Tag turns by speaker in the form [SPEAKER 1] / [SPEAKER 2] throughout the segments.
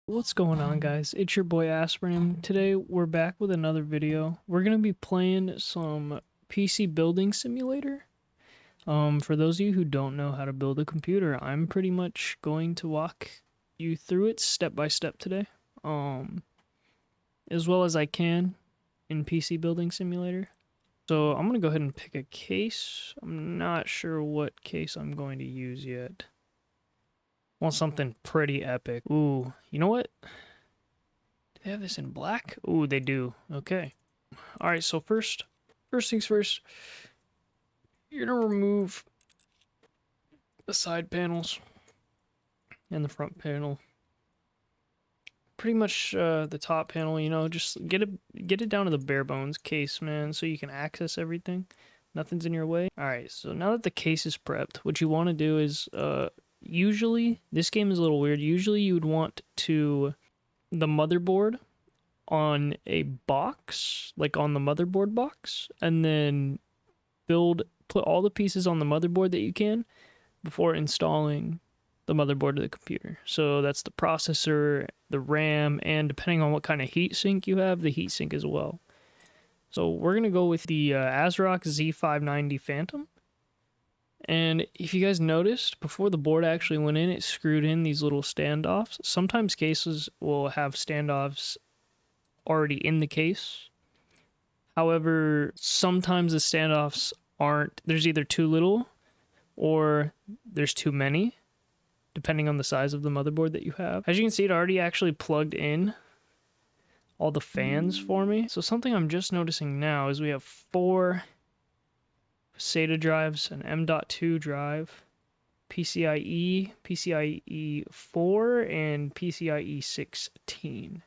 [SPEAKER 1] What's going on, guys? It's your boy Aspirin. Today we're back with another video. We're gonna be playing some PC building simulator. For those of you who don't know how to build a computer, I'm pretty much going to walk you through it step by step today. As well as I can in PC building simulator. So I'm gonna go ahead and pick a case. I'm not sure what case I'm going to use yet. Want something pretty epic. Ooh, you know what? Do they have this in black? Ooh, they do. Okay. Alright, so first things first, you're gonna remove the side panels and the front panel. Pretty much the top panel, you know, just get it down to the bare bones case, man, so you can access everything. Nothing's in your way. Alright, so now that the case is prepped, what you want to do is, usually, this game is a little weird, usually you would want to, the motherboard on a box, like on the motherboard box, and then put all the pieces on the motherboard that you can before installing the motherboard to the computer. So that's the processor, the RAM, and depending on what kind of heatsink you have, the heatsink as well. So we're going to go with the ASRock Z590 Phantom. And if you guys noticed, before the board actually went in, it screwed in these little standoffs. Sometimes cases will have standoffs already in the case. However, sometimes the standoffs aren't, there's either too little or there's too many, depending on the size of the motherboard that you have. As you can see, it already actually plugged in all the fans for me. So something I'm just noticing now is we have 4 SATA drives, an M.2 drive, PCIe, PCIe 4, and PCIe 16.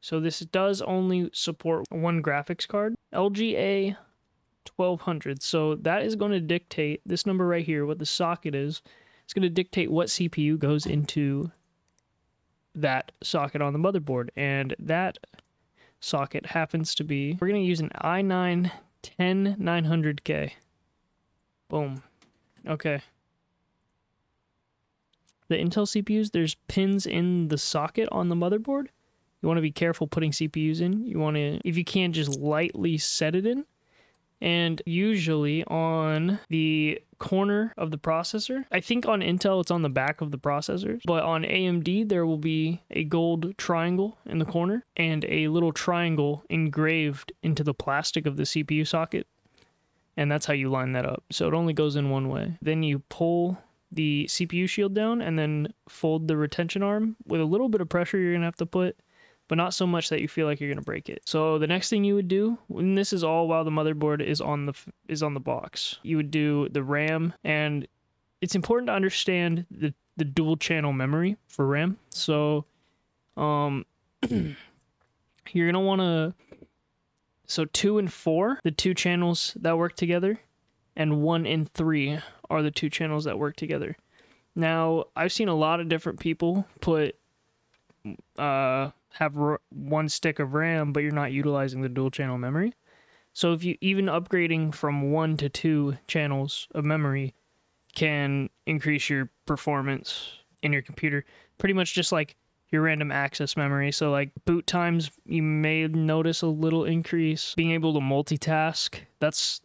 [SPEAKER 1] So this does only support one graphics card, LGA 1200. So that is going to dictate, this number right here, what the socket is, it's going to dictate what CPU goes into that socket on the motherboard. And that socket happens to be, we're going to use an i9 10900K. Boom. Okay. The Intel CPUs, there's pins in the socket on the motherboard. You want to be careful putting CPUs in. You want to, if you can, just lightly set it in. And usually on the corner of the processor, I think on Intel it's on the back of the processors, but on AMD there will be a gold triangle in the corner and a little triangle engraved into the plastic of the CPU socket. And that's how you line that up. So it only goes in one way. Then you pull the CPU shield down and then fold the retention arm with a little bit of pressure you're going to have to put, but not so much that you feel like you're going to break it. So the next thing you would do, and this is all while the motherboard is on the box, you would do the RAM, and it's important to understand the dual channel memory for RAM. So you're going to want to, so 2 and 4, the 2 channels that work together, and 1 and 3 are the 2 channels that work together. Now, I've seen a lot of different people have one stick of RAM, but you're not utilizing the dual channel memory. So if you even upgrading from 1 to 2 channels of memory can increase your performance in your computer, pretty much just like your random access memory. So like boot times, you may notice a little increase. Being able to multitask, that's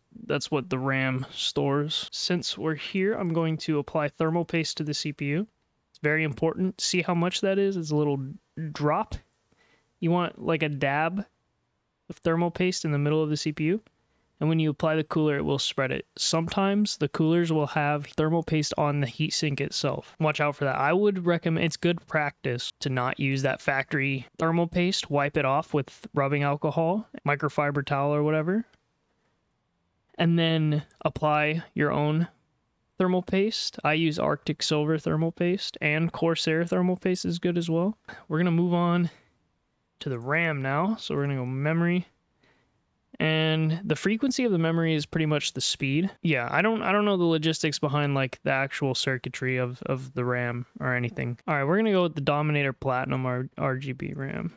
[SPEAKER 1] what the RAM stores. Since we're here, I'm going to apply thermal paste to the CPU. It's very important. See how much that is? It's a little drop. You want like a dab of thermal paste in the middle of the CPU. And when you apply the cooler, it will spread it. Sometimes the coolers will have thermal paste on the heatsink itself. Watch out for that. I would recommend, it's good practice to not use that factory thermal paste. Wipe it off with rubbing alcohol, microfiber towel or whatever. And then apply your own thermal paste. I use Arctic Silver thermal paste, and Corsair thermal paste is good as well. We're going to move on to the RAM now. So we're going to go memory. And the frequency of the memory is pretty much the speed. Yeah, I don't know the logistics behind like the actual circuitry of the RAM or anything. All right, we're going to go with the Dominator Platinum RGB RAM.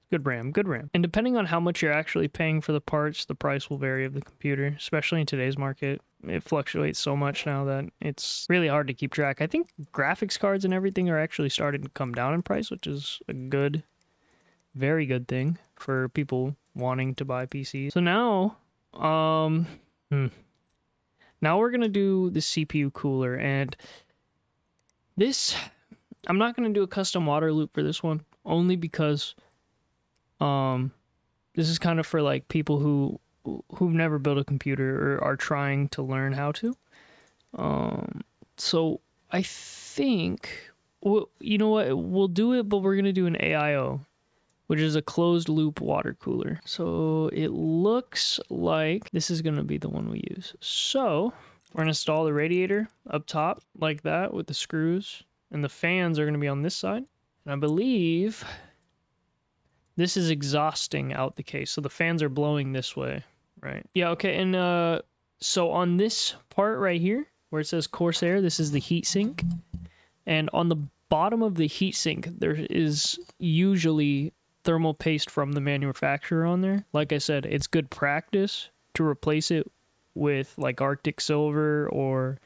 [SPEAKER 1] It's Good RAM, good RAM. And depending on how much you're actually paying for the parts, the price will vary of the computer, especially in today's market. It fluctuates so much now that it's really hard to keep track. I think graphics cards and everything are actually starting to come down in price, which is a good, very good thing for people wanting to buy PCs. So now, now we're going to do the CPU cooler, and this, I'm not going to do a custom water loop for this one, only because this is kind of for like people who've never built a computer or are trying to learn how to. So I think, well, you know what, we'll do it, but we're going to do an AIO, which is a closed loop water cooler. So it looks like this is going to be the one we use. So we're going to install the radiator up top like that with the screws, and the fans are going to be on this side. And I believe this is exhausting out the case, so the fans are blowing this way, right? Yeah, okay, and so on this part right here, where it says Corsair, this is the heatsink, and on the bottom of the heatsink, there is usually thermal paste from the manufacturer on there. Like I said, it's good practice to replace it with like Arctic Silver or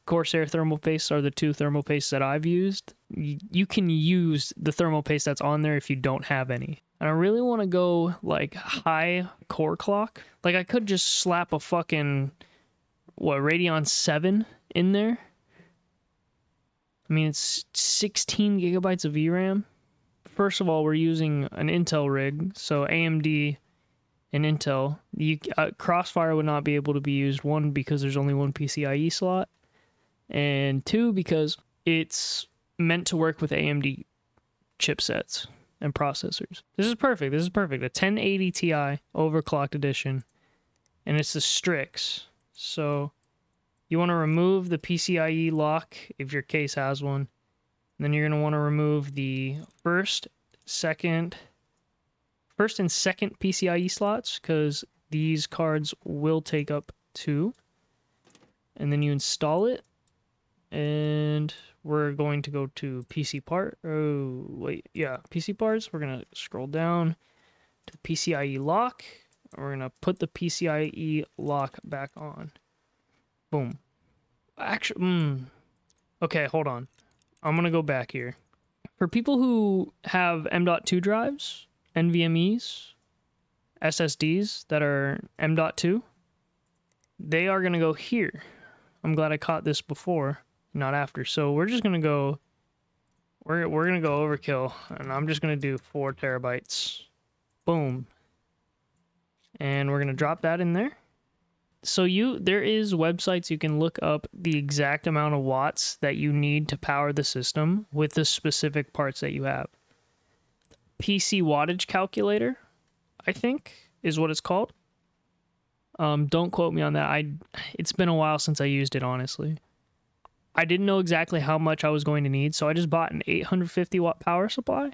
[SPEAKER 1] Corsair thermal pastes are the two thermal pastes that I've used. You can use the thermal paste that's on there if you don't have any. And I really want to go like high core clock. Like I could just slap a fucking, Radeon 7 in there. I mean, it's 16 gigabytes of VRAM. First of all, we're using an Intel rig, so AMD and Intel. Crossfire would not be able to be used, one, because there's only one PCIe slot, and two, because it's meant to work with AMD chipsets and processors. This is perfect. This is perfect. A 1080 Ti overclocked edition, and it's the Strix. So you want to remove the PCIe lock if your case has one. And then you're going to want to remove the first and second PCIe slots, because these cards will take up two. And then you install it, and we're going to go to PC part. Oh, wait, yeah, PC parts. We're going to scroll down to the PCIe lock. And we're going to put the PCIe lock back on. Boom. Actually, okay, hold on. I'm going to go back here. For people who have M.2 drives, NVMEs, SSDs that are M.2, they are going to go here. I'm glad I caught this before, not after. So we're just going to go, we're going to go overkill, and I'm just going to do 4 terabytes. Boom. And we're going to drop that in there. So there is websites you can look up the exact amount of watts that you need to power the system with the specific parts that you have. PC Wattage Calculator, I think, is what it's called. Don't quote me on that. It's been a while since I used it, honestly. I didn't know exactly how much I was going to need, so I just bought an 850 watt power supply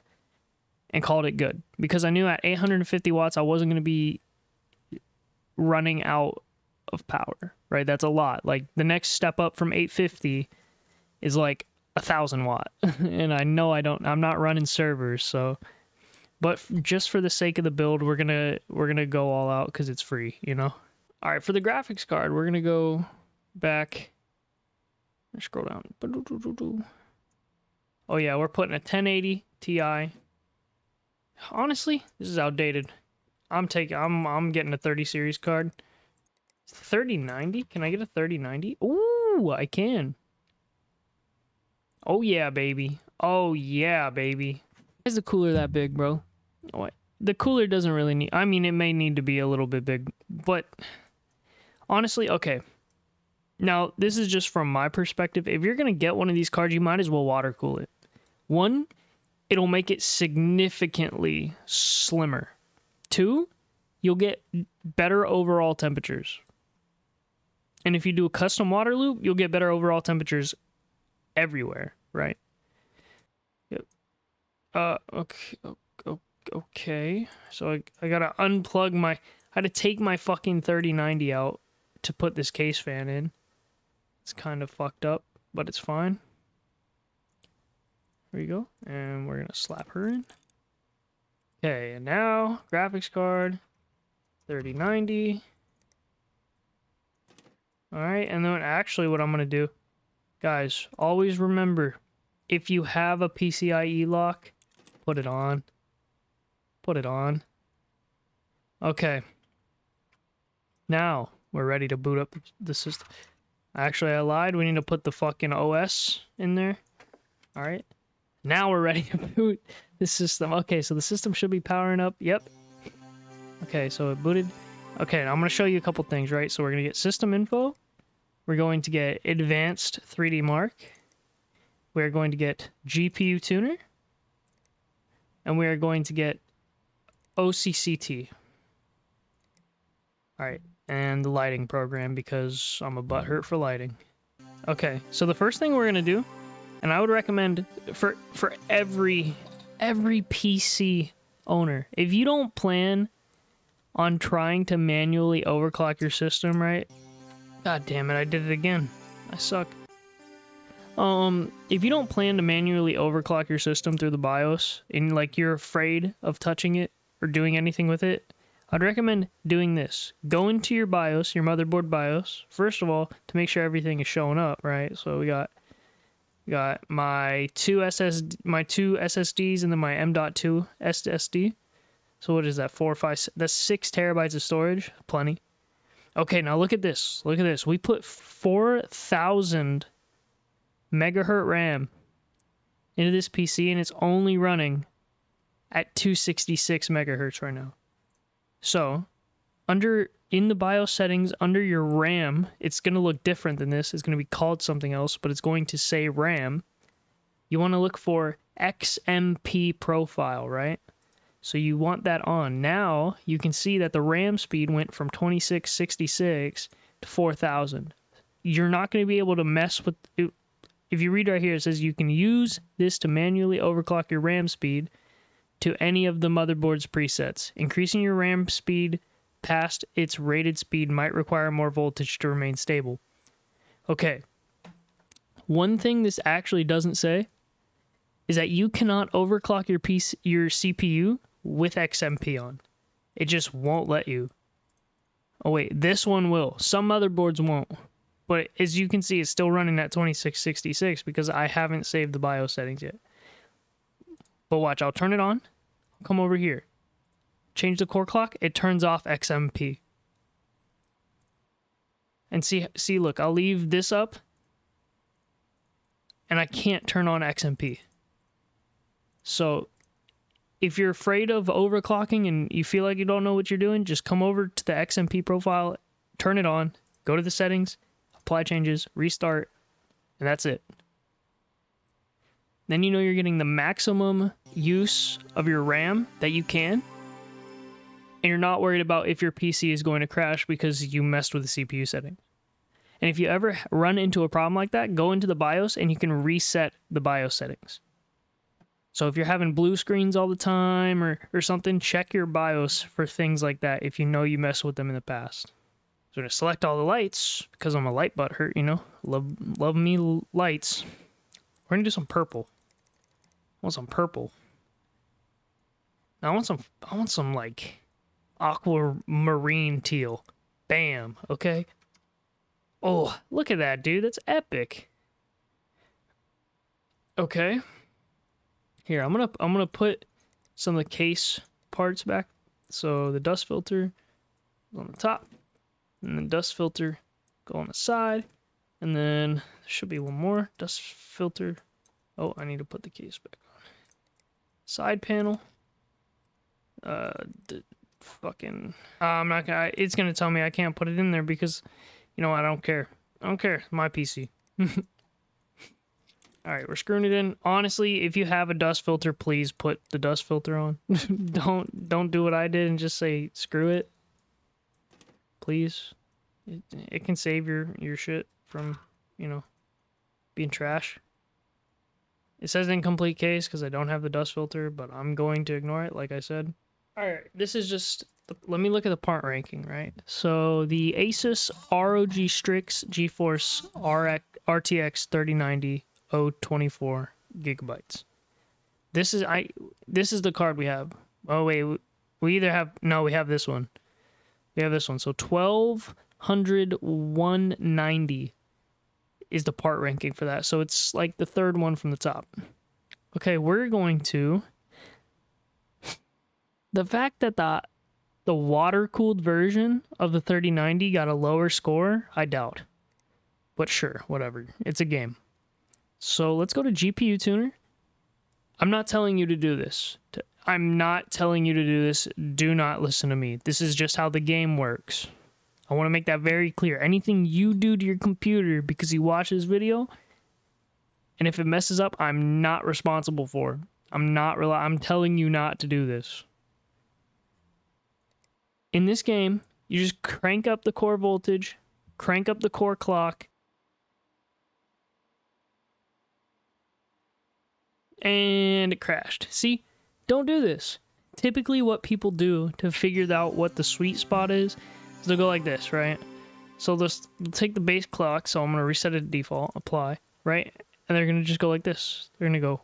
[SPEAKER 1] and called it good. Because I knew at 850 watts I wasn't going to be running out of power, right? That's a lot. Like the next step up from 850 is like 1,000 watt, and I know I'm not running servers, so. But just for the sake of the build, we're gonna go all out because it's free, you know. All right, for the graphics card, we're gonna go back. Scroll down. Oh yeah, we're putting a 1080 Ti. Honestly, this is outdated. I'm getting a 30 series card. 3090? Can I get a 3090? Ooh, I can. Oh yeah, baby. Oh yeah, baby. Why is the cooler that big, bro? Oh, the cooler doesn't really need... I mean, it may need to be a little bit big, but... Honestly, okay. Now, this is just from my perspective. If you're going to get one of these cards, you might as well water cool it. One, it'll make it significantly slimmer. Two, you'll get better overall temperatures. And if you do a custom water loop, you'll get better overall temperatures everywhere, right? Yep. Okay. So I gotta unplug my... I had to take my fucking 3090 out to put this case fan in. It's kind of fucked up, but it's fine. There you go. And we're gonna slap her in. Okay, and now graphics card 3090. Alright, and then actually what I'm going to do, guys, always remember, if you have a PCIe lock, put it on. Put it on. Okay. Now, we're ready to boot up the system. Actually, I lied. We need to put the fucking OS in there. Alright. Now we're ready to boot the system. Okay, so the system should be powering up. Yep. Okay, so it booted. Okay, now I'm going to show you a couple things, right? So we're going to get system info. We're going to get advanced 3D mark. We're going to get GPU tuner. And we are going to get OCCT. Alright, and the lighting program because I'm a butthurt for lighting. Okay, so the first thing we're going to do, and I would recommend for every PC owner, if you don't plan on trying to manually overclock your system, right? God damn it, I did it again. I suck. If you don't plan to manually overclock your system through the BIOS, and like you're afraid of touching it or doing anything with it, I'd recommend doing this. Go into your BIOS, your motherboard BIOS, first of all, to make sure everything is showing up, right? So we got my two SSDs and then my M.2 SSD. So what is that? 4 or 5? That's 6 terabytes of storage. Plenty. Okay, now look at this. Look at this. We put 4,000 megahertz RAM into this PC, and it's only running at 266 megahertz right now. So, in the BIOS settings, under your RAM, it's going to look different than this. It's going to be called something else, but it's going to say RAM. You want to look for XMP profile, right? So you want that on. Now, you can see that the RAM speed went from 2666 to 4000. You're not going to be able to mess with it. If you read right here, it says you can use this to manually overclock your RAM speed to any of the motherboard's presets. Increasing your RAM speed past its rated speed might require more voltage to remain stable. Okay. One thing this actually doesn't say is that you cannot overclock your CPU with XMP on. It just won't let you. Oh wait, this one will. Some motherboards won't. But as you can see, it's still running at 2666 because I haven't saved the BIOS settings yet. But watch, I'll turn it on. Come over here. Change the core clock. It turns off XMP. And see, look, I'll leave this up. And I can't turn on XMP. So, if you're afraid of overclocking and you feel like you don't know what you're doing, just come over to the XMP profile, turn it on, go to the settings, apply changes, restart, and that's it. Then you know you're getting the maximum use of your RAM that you can, and you're not worried about if your PC is going to crash because you messed with the CPU setting. And if you ever run into a problem like that, go into the BIOS and you can reset the BIOS settings. So if you're having blue screens all the time or something, check your BIOS for things like that if you know you messed with them in the past. So I'm going to select all the lights because I'm a light butthurt, you know. Love me lights. We're going to do some purple. I want some purple. Now I want some like aquamarine teal. Bam, okay? Oh, look at that, dude. That's epic. Okay. Here, I'm gonna put some of the case parts back. So the dust filter is on the top, and the dust filter go on the side, and then there should be one more dust filter. Oh, I need to put the case back on. Side panel. The fucking. I'm not gonna. It's gonna tell me I can't put it in there because, you know, I don't care. I don't care. It's my PC. Alright, we're screwing it in. Honestly, if you have a dust filter, please put the dust filter on. Don't do what I did and just say screw it. Please. It can save your shit from, you know, being trash. It says incomplete case because I don't have the dust filter, but I'm going to ignore it, like I said. Alright, this is just... Let me look at the part ranking, right? So the Asus ROG Strix GeForce RTX 3090 024 gigabytes. This is the card we have. Oh, wait. We either have... No, we have this one. We have this one. So 1200, 190 is the part ranking for that. So it's like the third one from the top. Okay, we're going to... The fact that the water-cooled version of the 3090 got a lower score, I doubt. But sure, whatever. It's a game. So let's go to GPU Tuner. I'm not telling you to do this. I'm not telling you to do this. Do not listen to me. This is just how the game works. I want to make that very clear. Anything you do to your computer because you watch this video, and if it messes up, I'm not responsible for. I'm telling you not to do this. In this game, you just crank up the core voltage, crank up the core clock, and it crashed. See? Don't do this. Typically what people do to figure out what the sweet spot is they'll go like this, right? So they'll take the base clock, so I'm going to reset it to default, apply, right? And they're going to just go like this. They're going to go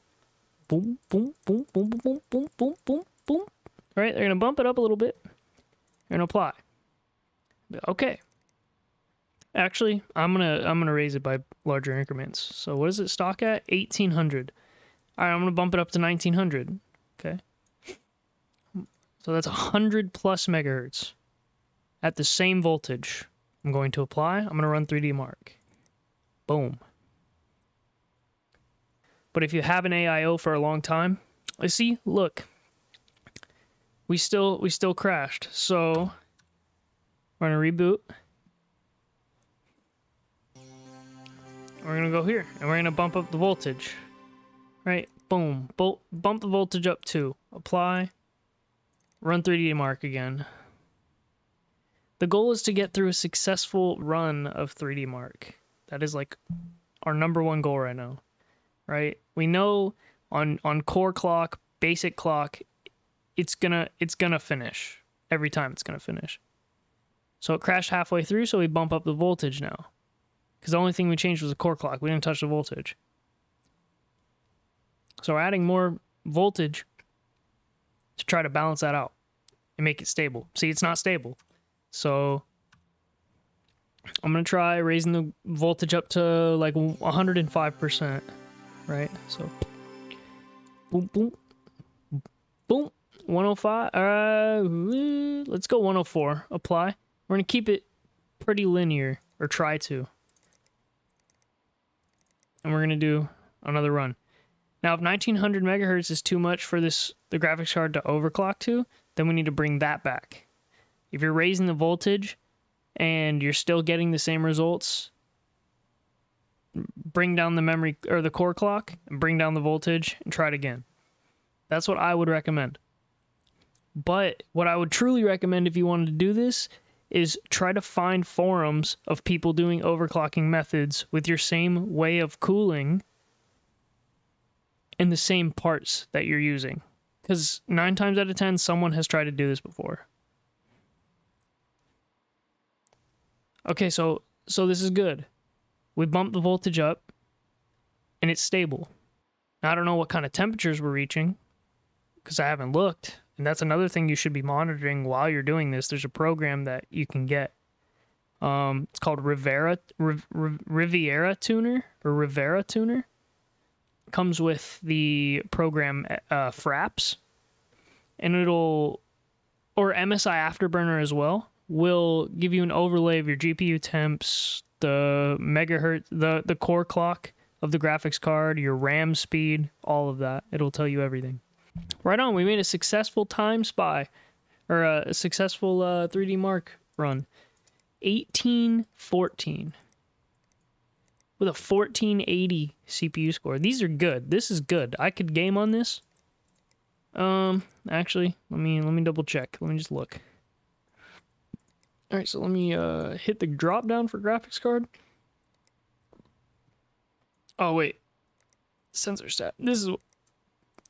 [SPEAKER 1] boom, boom, boom, boom, boom, boom, boom, boom, boom, right? They're going to bump it up a little bit. They're going to apply. Okay. Actually, I'm gonna raise it by larger increments. So what is it stock at? 1800. All right, I'm gonna bump it up to 1900. Okay. So that's 100 plus megahertz at the same voltage. I'm going to apply. I'm gonna run 3D Mark. Boom. But if you have an AIO for a long time, I see. Look, we still crashed. So we're gonna reboot. We're going to go here, and we're going to bump up the voltage. Right? Boom. Bump the voltage up 2. Apply. Run 3D Mark again. The goal is to get through a successful run of 3D Mark. That is like our #1 goal right now. Right? We know on core clock, basic clock, it's gonna finish. Every time it's gonna finish. So it crashed halfway through, so we bump up the voltage now. Because the only thing we changed was the core clock. We didn't touch the voltage. So we're adding more voltage to try to balance that out and make it stable. See, it's not stable. So I'm going to try raising the voltage up to like 105%. Right? So boom, boom, boom. 105. Let's go 104. Apply. We're going to keep it pretty linear, or try to. And we're going to do another run. Now, if 1900 megahertz is too much for the graphics card to overclock to, then we need to bring that back. If you're raising the voltage and you're still getting the same results, bring down the memory or the core clock and bring down the voltage and try it again. That's what I would recommend. But what I would truly recommend if you wanted to do this is try to find forums of people doing overclocking methods with your same way of cooling and the same parts that you're using. Because 9 times out of 10, someone has tried to do this before. Okay, so this is good. We bumped the voltage up, and it's stable. Now, I don't know what kind of temperatures we're reaching, because I haven't looked. And that's another thing you should be monitoring while you're doing this. There's a program that you can get. It's called Riviera Tuner, or Rivera Tuner. It comes with the program Fraps, and or MSI Afterburner as well, will give you an overlay of your GPU temps, the megahertz, the core clock of the graphics card, your RAM speed, all of that. It'll tell you everything. Right on, we made a successful time spy, or a successful 3D Mark run. 1814. With a 1480 CPU score. These are good. This is good. I could game on this. Actually, let me double check. Let me just look. Alright, so let me hit the drop down for graphics card. Oh, wait. Sensor stat. This is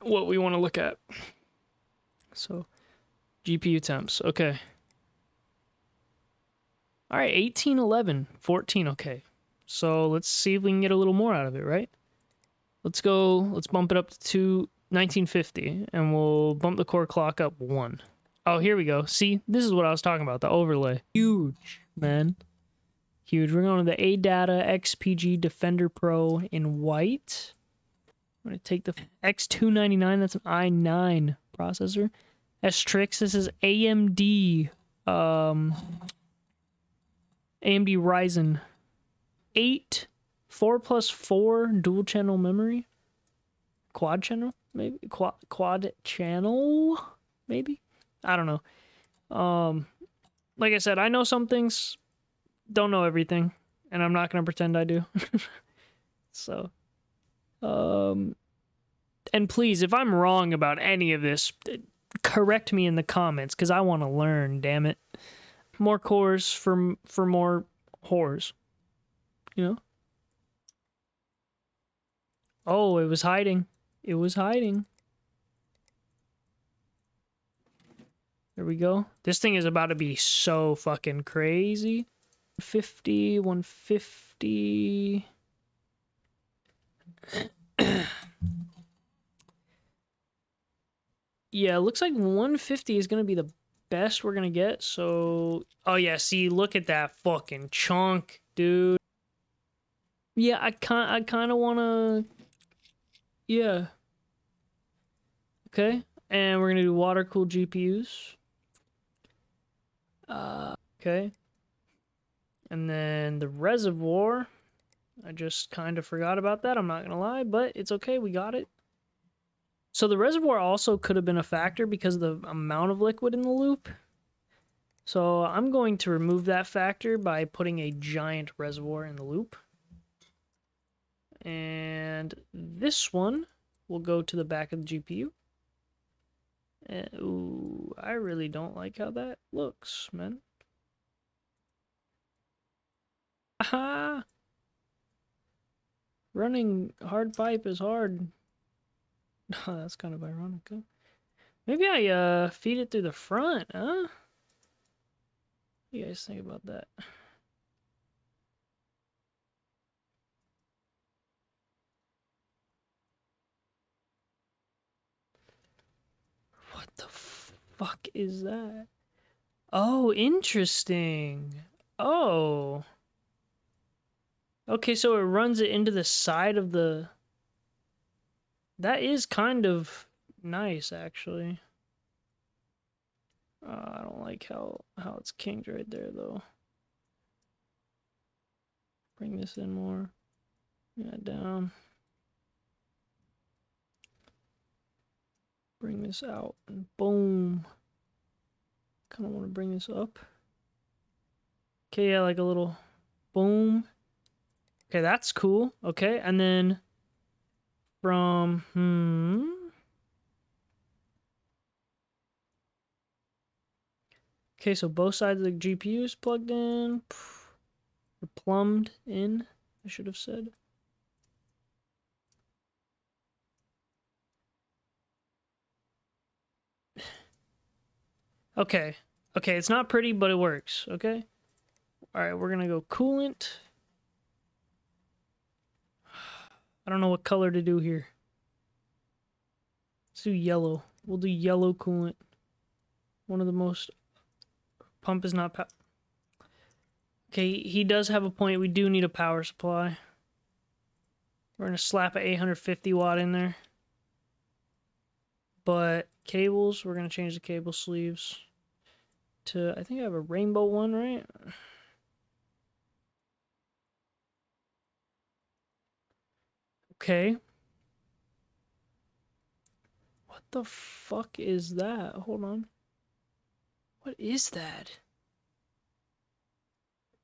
[SPEAKER 1] what we want to look at. So, GPU temps. Okay. Alright, 1811. 14, okay. So, let's see if we can get a little more out of it, right? Let's bump it up to 1950, and we'll bump the core clock up 1. Oh, here we go. See, this is what I was talking about, the overlay. Huge, man. Huge. We're going to the ADATA XPG Defender Pro in white. I'm going to take the X299, that's an i9 processor. S-Trix, this is AMD, AMD Ryzen 8, 4+4 dual channel memory. Quad channel, maybe? Quad channel, maybe? I don't know. Like I said, I know some things, don't know everything, and I'm not going to pretend I do. So, and please, if I'm wrong about any of this, correct me in the comments, because I want to learn, damn it. More cores for more whores, you know? Oh, it was hiding. It was hiding. There we go. This thing is about to be so fucking crazy. 150, 150. Yeah, it looks like 150 is going to be the best we're going to get. So, oh yeah, see, look at that fucking chunk, dude. Yeah, I kind of want to, yeah. Okay, and we're going to do water-cooled GPUs. Okay. And then the reservoir, I just kind of forgot about that, I'm not going to lie, but it's okay, we got it. So the reservoir also could have been a factor because of the amount of liquid in the loop. So I'm going to remove that factor by putting a giant reservoir in the loop. And this one will go to the back of the GPU. And, ooh, I really don't like how that looks, man. Aha! Running hard pipe is hard. That's kind of ironic, huh? Maybe I feed it through the front, huh? What do you guys think about that? What the fuck is that? Oh, interesting. Oh. Okay, so it runs it into the side of the... That is kind of nice, actually. I don't like how it's kinked right there, though. Bring this in more. Bring that down. Bring this out, and boom. Kind of want to bring this up. Okay, yeah, like a little boom. Okay, that's cool. Okay, and then from, Okay, so both sides of the GPU is plugged in. Or plumbed in, I should have said. Okay. Okay, it's not pretty, but it works, okay? Alright, we're gonna go coolant. I don't know what color to do here. Let's do yellow. We'll do yellow coolant. One of the most... Pump is not... Okay, he does have a point. We do need a power supply. We're gonna slap a 850 watt in there. But cables, we're gonna change the cable sleeves to... I think I have a rainbow one, right? Okay. What the fuck is that? Hold on. What is that?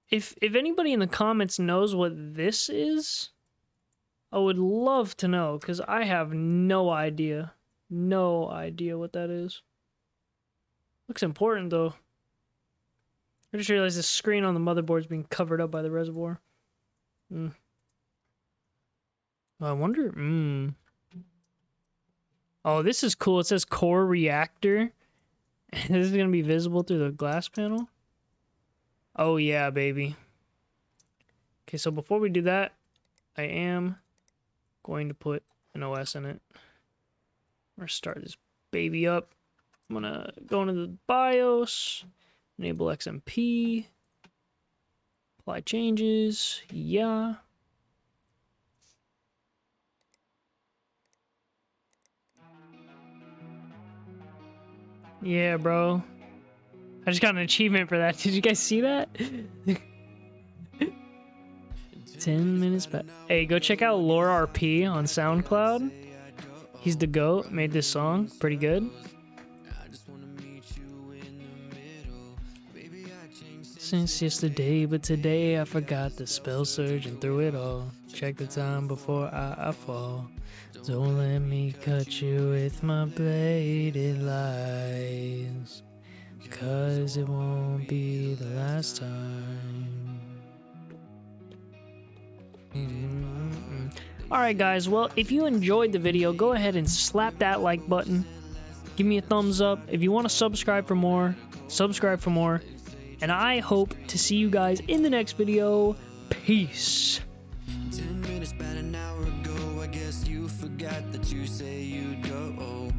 [SPEAKER 1] If anybody in the comments knows what this is, I would love to know, because I have no idea. No idea what that is. Looks important, though. I just realized the screen on the motherboard is being covered up by the reservoir. I wonder... Oh, this is cool. It says core reactor. This is going to be visible through the glass panel. Oh, yeah, baby. Okay, so before we do that, I am going to put an OS in it. gonna start this baby up. I'm gonna go into the BIOS, enable XMP, apply changes, yeah. Yeah, bro. I just got an achievement for that. Did you guys see that? 10 minutes back. Hey, go check out Lore RP on SoundCloud. He's the GOAT. Made this song. Pretty good. Since yesterday, but today I forgot the spell surge and through it all. Check the time before I fall. Don't let me cut you with my bladed lies, 'cause it won't be the last time. Alright guys, well, if you enjoyed the video, go ahead and slap that like button. Give me a thumbs up. If you want to subscribe for more, subscribe for more. And I hope to see you guys in the next video. Peace.
[SPEAKER 2] 10 minutes, about an hour ago, I guess you forgot that you say you'd go.